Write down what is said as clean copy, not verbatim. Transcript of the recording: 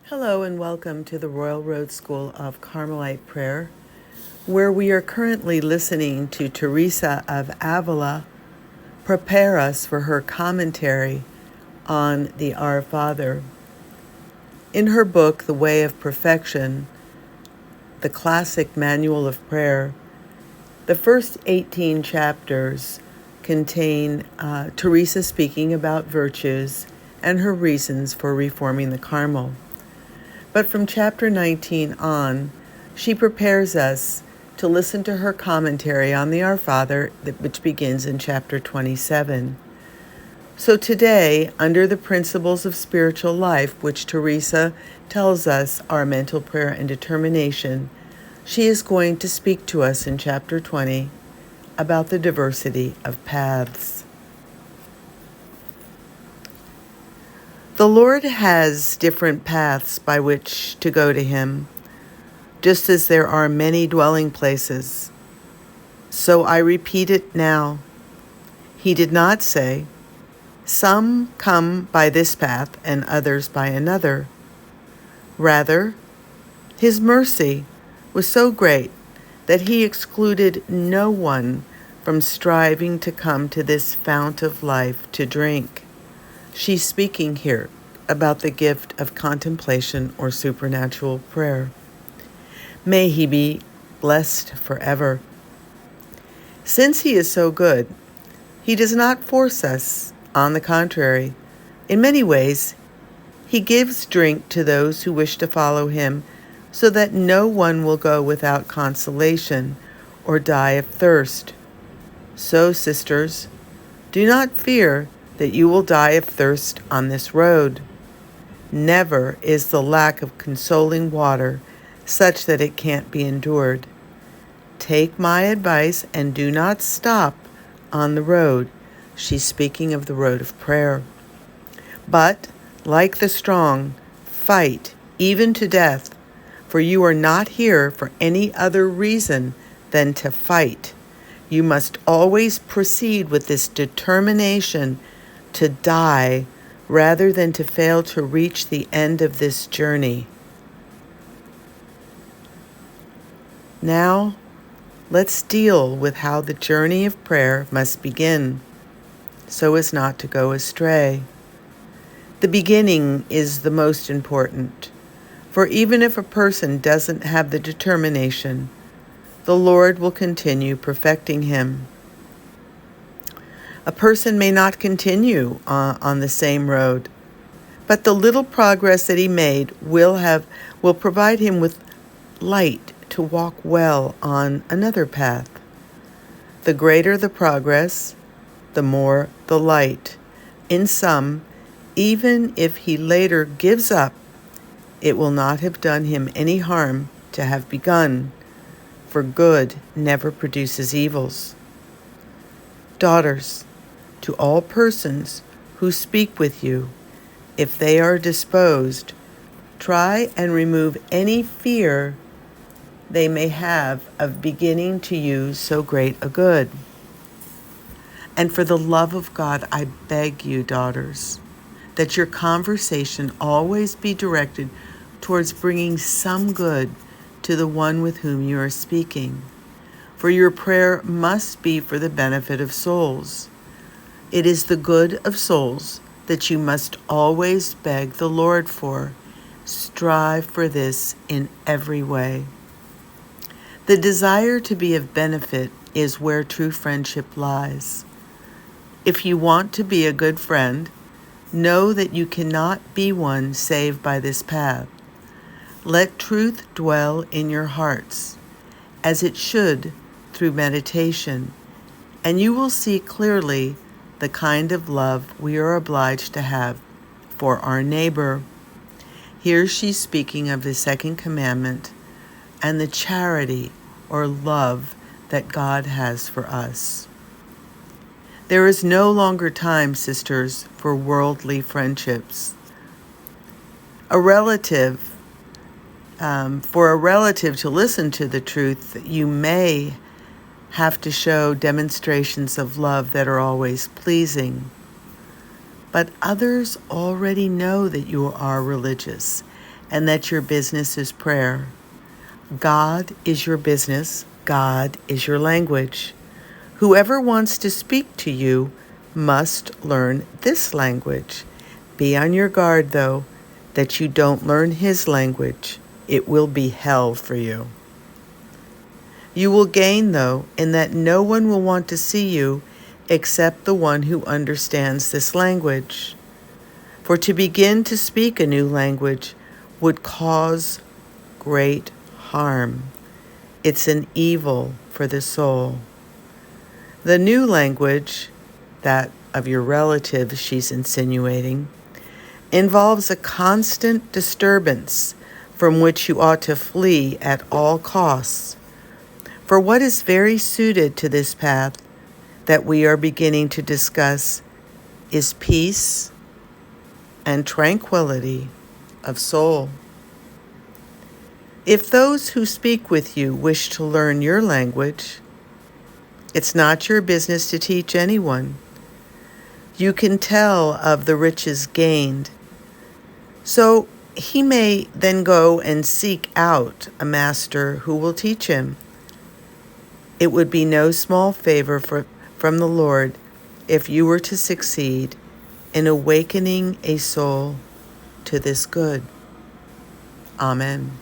Hello and welcome to the Royal Road School of Carmelite Prayer, where we are currently listening to Teresa of Avila prepare us for her commentary on the Our Father. In her book, The Way of Perfection, the classic manual of prayer, the first 18 chapters contain Teresa speaking about virtues and her reasons for reforming the Carmel. But from chapter 19 on, she prepares us to listen to her commentary on the Our Father, which begins in chapter 27. So today, under the principles of spiritual life, which Teresa tells us are mental prayer and determination, she is going to speak to us in chapter 20 about the diversity of paths. The Lord has different paths by which to go to Him, just as there are many dwelling places. So I repeat it now. He did not say, "Some come by this path and others by another." Rather, His mercy was so great that He excluded no one from striving to come to this fount of life to drink. She's speaking here about the gift of contemplation or supernatural prayer. May he be blessed forever. Since he is so good, he does not force us. On the contrary, in many ways, he gives drink to those who wish to follow him, so that no one will go without consolation or die of thirst. So, sisters, do not fear that you will die of thirst on this road. Never is the lack of consoling water such that it can't be endured. Take my advice and do not stop on the road. She's speaking of the road of prayer. But, like the strong, fight, even to death, for you are not here for any other reason than to fight. You must always proceed with this determination to die rather than to fail to reach the end of this journey. Now, let's deal with how the journey of prayer must begin, so as not to go astray. The beginning is the most important, for even if a person doesn't have the determination, the Lord will continue perfecting him. A person may not continue on the same road, but the little progress that he made will provide him with light to walk well on another path. The greater the progress, the more the light. In sum, even if he later gives up, it will not have done him any harm to have begun, for good never produces evils. Daughters, to all persons who speak with you, if they are disposed, try and remove any fear they may have of beginning to use so great a good. And for the love of God, I beg you, daughters, that your conversation always be directed towards bringing some good to the one with whom you are speaking. For your prayer must be for the benefit of souls. It is the good of souls that you must always beg the Lord for. Strive for this in every way. The desire to be of benefit is where true friendship lies. If you want to be a good friend, know that you cannot be one save by this path. Let truth dwell in your hearts, as it should through meditation, and you will see clearly the kind of love we are obliged to have for our neighbor. Here she's speaking of the second commandment and the charity or love that God has for us. There is no longer time, sisters, for worldly friendships. For a relative to listen to the truth, you may have to show demonstrations of love that are always pleasing. But others already know that you are religious and that your business is prayer. God is your business. God is your language. Whoever wants to speak to you must learn this language. Be on your guard, though, that you don't learn his language. It will be hell for you. You will gain, though, in that no one will want to see you except the one who understands this language. For to begin to speak a new language would cause great harm. It's an evil for the soul. The new language, that of your relative, she's insinuating, involves a constant disturbance from which you ought to flee at all costs. For what is very suited to this path that we are beginning to discuss is peace and tranquility of soul. If those who speak with you wish to learn your language, it's not your business to teach anyone. You can tell of the riches gained. So he may then go and seek out a master who will teach him. It would be no small favor from the Lord if you were to succeed in awakening a soul to this good. Amen.